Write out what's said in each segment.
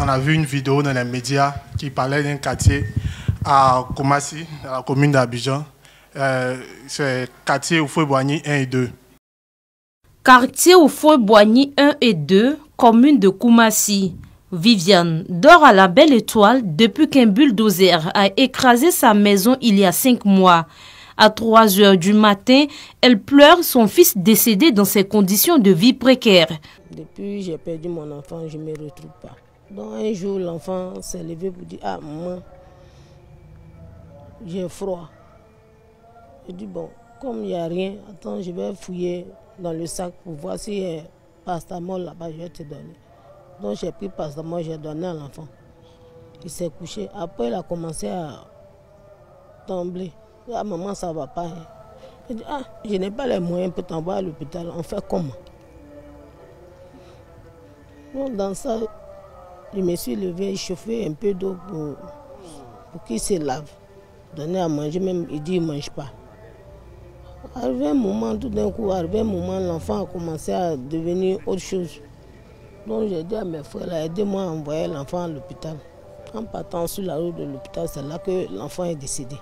on a vu une vidéo dans les médias qui parlait d'un quartier à Koumassi, dans la commune d'Abidjan. C'est quartier Houphouët-Boigny 1 et 2. Quartier Houphouët-Boigny 1 et 2, commune de Koumassi. Viviane dort à la Belle Étoile depuis qu'un bulldozer a écrasé sa maison il y a 5 mois. À 3 heures du matin, elle pleure son fils décédé dans ces conditions de vie précaires. Depuis que j'ai perdu mon enfant, je ne me retrouve pas. Donc un jour, l'enfant s'est levé pour dire « Ah, maman, j'ai froid ». Je dis « Bon, comme il n'y a rien, attends, je vais fouiller dans le sac pour voir s'il y a pastamol là-bas, je vais te donner ». Donc j'ai pris pastamol, j'ai donné à l'enfant. Il s'est couché. Après, il a commencé à trembler. Ah, maman, ça ne va pas. Je dis, ah, je n'ai pas les moyens pour t'envoyer à l'hôpital. On fait comment? Donc, dans ça, je me suis levé, chauffé un peu d'eau pour qu'il se lave. Donner à manger, même il dit qu'il ne mange pas. Arrivé un moment, tout d'un coup, l'enfant a commencé à devenir autre chose. Donc j'ai dit à mes frères, aidez-moi à envoyer l'enfant à l'hôpital. En partant sur la route de l'hôpital, c'est là que l'enfant est décédé.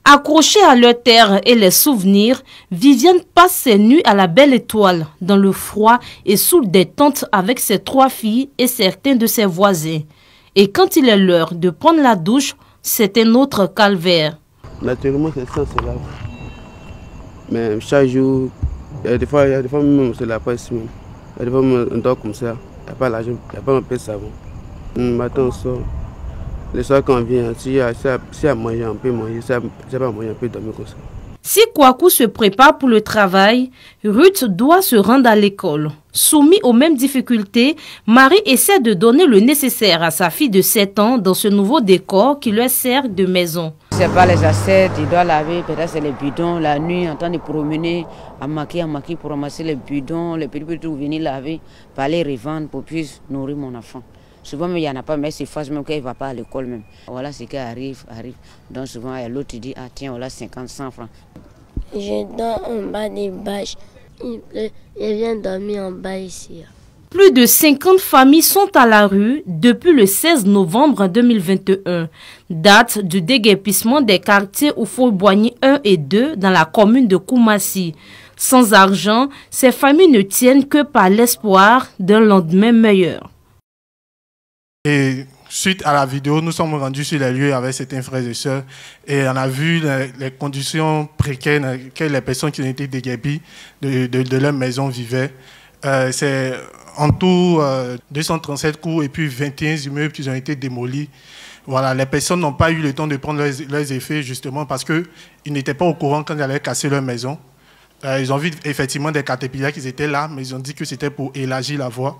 Accrochée à leur terre et les souvenirs, Viviane passe ses nuits à la Belle Étoile, dans le froid et sous des tentes avec ses 3 filles et certains de ses voisins. Et quand il est l'heure de prendre la douche, c'est un autre calvaire. Naturellement, c'est ça, c'est là. Mais chaque jour, il y a des fois même c'est la presse même. Il y a des fois on dort comme ça, il n'y a pas l'argent, il n'y a pas un peu de savon. Matin on sort. Le soir quand on vient, s'il y a à manger, on peut manger, s'il n'y a pas à manger, on peut dormir comme ça. Si Kouakou se prépare pour le travail, Ruth doit se rendre à l'école. Soumis aux mêmes difficultés, Marie essaie de donner le nécessaire à sa fille de 7 ans dans ce nouveau décor qui leur sert de maison. C'est pas les assiettes, il doit laver, peut-être c'est les bidons, la nuit, en train de promener, à maquiller pour ramasser les bidons, les petits pour venir laver, pour aller revendre, pour puisse nourrir mon enfant. Souvent, il n'y en a pas, mais c'est fâche même quand il ne va pas à l'école même. Voilà ce qui arrive. Donc souvent, l'autre dit, ah tiens, voilà 50, 100 francs. Je dors en bas des bâches. Il pleut, je viens dormir en bas ici. Plus de 50 familles sont à la rue depuis le 16 novembre 2021, date du déguerpissement des quartiers Houphouët-Boigny 1 et 2 dans la commune de Koumassi. Sans argent, ces familles ne tiennent que par l'espoir d'un lendemain meilleur. Et suite à la vidéo, nous sommes rendus sur les lieux avec certains frères et sœurs et on a vu les conditions précaires dans lesquelles les personnes qui ont été déguerpies de leur maison vivaient. C'est en tout 237 coups et puis 21 immeubles qui ont été démolis. Voilà, les personnes n'ont pas eu le temps de prendre leurs effets justement parce qu'ils n'étaient pas au courant quand ils allaient casser leur maison. Ils ont vu effectivement des caterpillars qui étaient là, mais ils ont dit que c'était pour élargir la voie.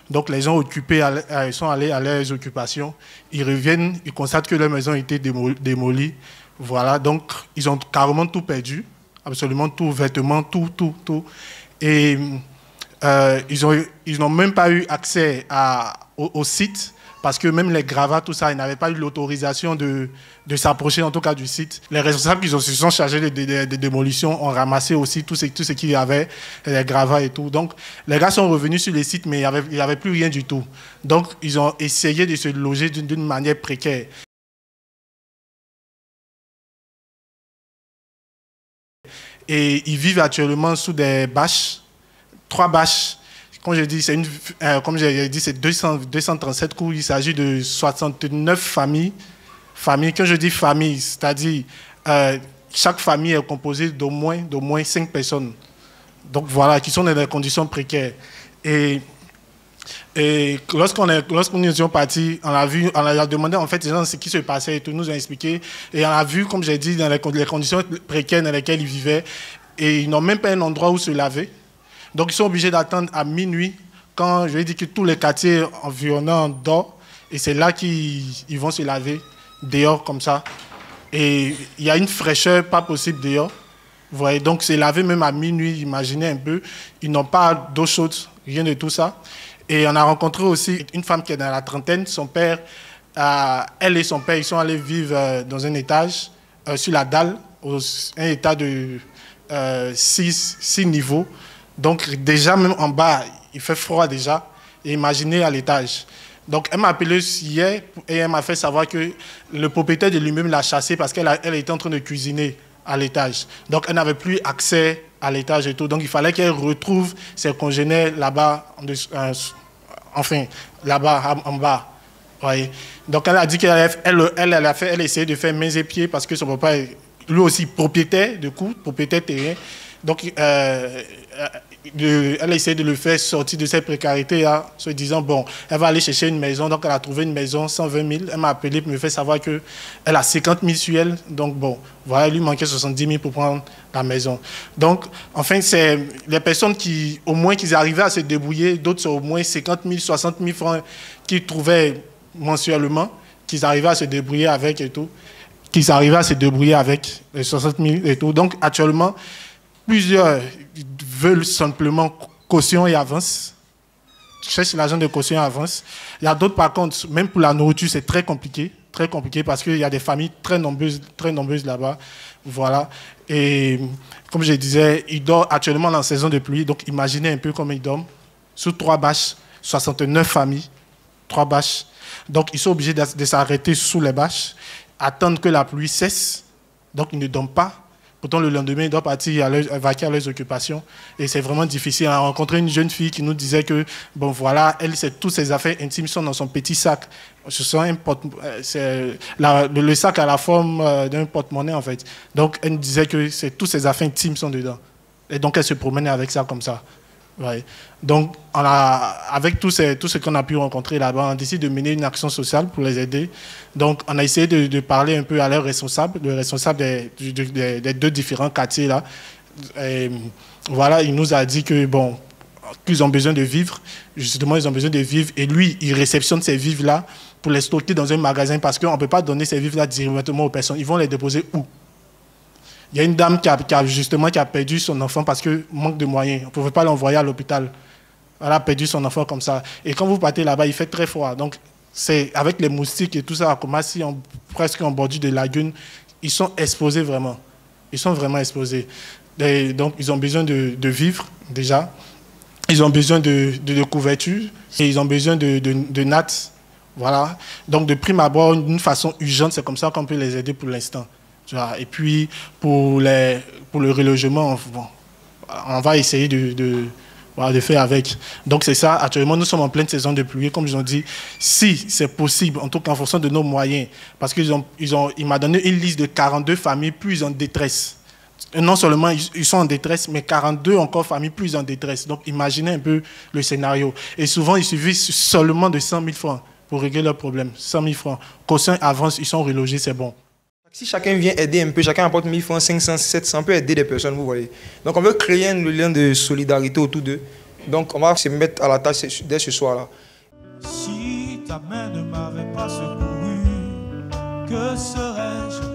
Donc les gens occupés sont allés à leurs occupations. Ils reviennent, ils constatent que leur maison a été démolie. Voilà, donc ils ont carrément tout perdu, absolument tout, vêtements, tout. Et ils n'ont même pas eu accès au site parce que même les gravats, tout ça, ils n'avaient pas eu l'autorisation de s'approcher en tout cas du site. Les responsables qui se sont chargés de démolition ont ramassé aussi tout ce qu'il y avait, les gravats et tout. Donc les gars sont revenus sur les sites mais il n'y avait plus rien du tout. Donc ils ont essayé de se loger d'une manière précaire. Et ils vivent actuellement sous des bâches, 3 bâches. Comme j'ai dit, c'est 237 coups. Il s'agit de 69 familles. Quand je dis famille, c'est-à-dire chaque famille est composée d'au moins 5 personnes. Donc voilà, qui sont dans des conditions précaires. Et lorsqu'on nous est partis, on a demandé en fait les gens ce qui se passait et tout, nous ont expliqué. Et on a vu, comme j'ai dit, dans les conditions précaires dans lesquelles ils vivaient. Et ils n'ont même pas un endroit où se laver. Donc, ils sont obligés d'attendre à minuit, quand je vais dire que tous les quartiers environnants dorment, et c'est là qu'ils vont se laver, dehors, comme ça. Et il y a une fraîcheur pas possible dehors. Vous voyez, donc c'est laver même à minuit, imaginez un peu. Ils n'ont pas d'eau chaude, rien de tout ça. Et on a rencontré aussi une femme qui est dans la trentaine. Son père, elle et son père, ils sont allés vivre dans un étage, sur la dalle, un état de 6 niveaux. Donc déjà, même en bas, il fait froid déjà. Et imaginez à l'étage. Donc, elle m'a appelé hier et elle m'a fait savoir que le propriétaire de l'immeuble l'a chassée parce qu'elle était en train de cuisiner à l'étage. Donc, elle n'avait plus accès à l'étage et tout. Donc, il fallait qu'elle retrouve ses congénères là-bas, enfin, là-bas, en bas. Ouais. Donc, elle a dit qu'elle essayait de faire mains et pieds parce que son papa est lui aussi propriétaire, propriétaire terrien. Donc, elle a essayé de le faire sortir de cette précarité en se disant, bon, elle va aller chercher une maison. Donc, elle a trouvé une maison, 120 000. Elle m'a appelé pour me faire savoir qu'elle a 50 000 sur elle. Donc, bon, voilà, il lui manquait 70 000 pour prendre la maison. Donc, enfin, c'est les personnes qui, au moins, qu'ils arrivaient à se débrouiller. D'autres, c'est au moins 50 000, 60 000 francs qu'ils trouvaient mensuellement, qu'ils arrivaient à se débrouiller avec et tout. Qu'ils arrivaient à se débrouiller avec les 60 000 et tout. Donc, actuellement, plusieurs veulent simplement caution et avance. Cherchent l'argent de caution et avance. Il y a d'autres, par contre, même pour la nourriture, c'est très compliqué parce qu'il y a des familles très nombreuses là-bas. Voilà. Et comme je disais, ils dorment actuellement en saison de pluie. Donc, imaginez un peu comment ils dorment. Sous 3 bâches, 69 familles, 3 bâches. Donc, ils sont obligés de s'arrêter sous les bâches, attendre que la pluie cesse. Donc, ils ne dorment pas. Pourtant, le lendemain, ils doivent partir vaquer à leurs occupations. Et c'est vraiment difficile. On a rencontré une jeune fille qui nous disait que, bon, voilà, elle, toutes ses affaires intimes sont dans son petit sac. Ce sont le sac a la forme d'un porte-monnaie, en fait. Donc, elle nous disait que toutes ses affaires intimes sont dedans. Et donc, elle se promenait avec ça comme ça. Ouais. Donc, avec tout ce qu'on a pu rencontrer là-bas, on a décidé de mener une action sociale pour les aider. Donc, on a essayé de parler un peu à leurs responsables, le responsable des 2 différents quartiers là. Et voilà, il nous a dit que bon, qu'ils ont besoin de vivres. Justement, ils ont besoin de vivres. Et lui, il réceptionne ces vivres-là pour les stocker dans un magasin parce qu'on ne peut pas donner ces vivres-là directement aux personnes. Ils vont les déposer où? Il y a une dame qui a perdu son enfant parce que manque de moyens. On ne pouvait pas l'envoyer à l'hôpital. Elle a perdu son enfant comme ça. Et quand vous partez là-bas, il fait très froid. Donc, c'est avec les moustiques et tout ça, comme si presque en bordure de lagune, ils sont exposés vraiment. Ils sont vraiment exposés. Et donc, ils ont besoin de vivre, déjà. Ils ont besoin de couverture. Et ils ont besoin de nattes. Voilà. Donc, de prime abord, d'une façon urgente, c'est comme ça qu'on peut les aider pour l'instant. Et puis, pour le relogement, bon, on va essayer de faire avec. Donc, c'est ça. Actuellement, nous sommes en pleine saison de pluie. Comme je l'ai dit, si c'est possible, en tout cas en fonction de nos moyens, parce qu'il m'a donné une liste de 42 familles plus en détresse. Et non seulement ils sont en détresse, mais 42 encore familles plus en détresse. Donc, imaginez un peu le scénario. Et souvent, il suffit seulement de 100 000 francs pour régler leurs problèmes. 100 000 francs. Caution avance, ils sont relogés, c'est bon. Si chacun vient aider un peu, chacun apporte 1000 francs, 500, 700, on peut aider des personnes, vous voyez. Donc on veut créer un lien de solidarité autour d'eux. Donc on va se mettre à la tâche dès ce soir-là. Si ta main ne m'avait pas secouru, que serais-je?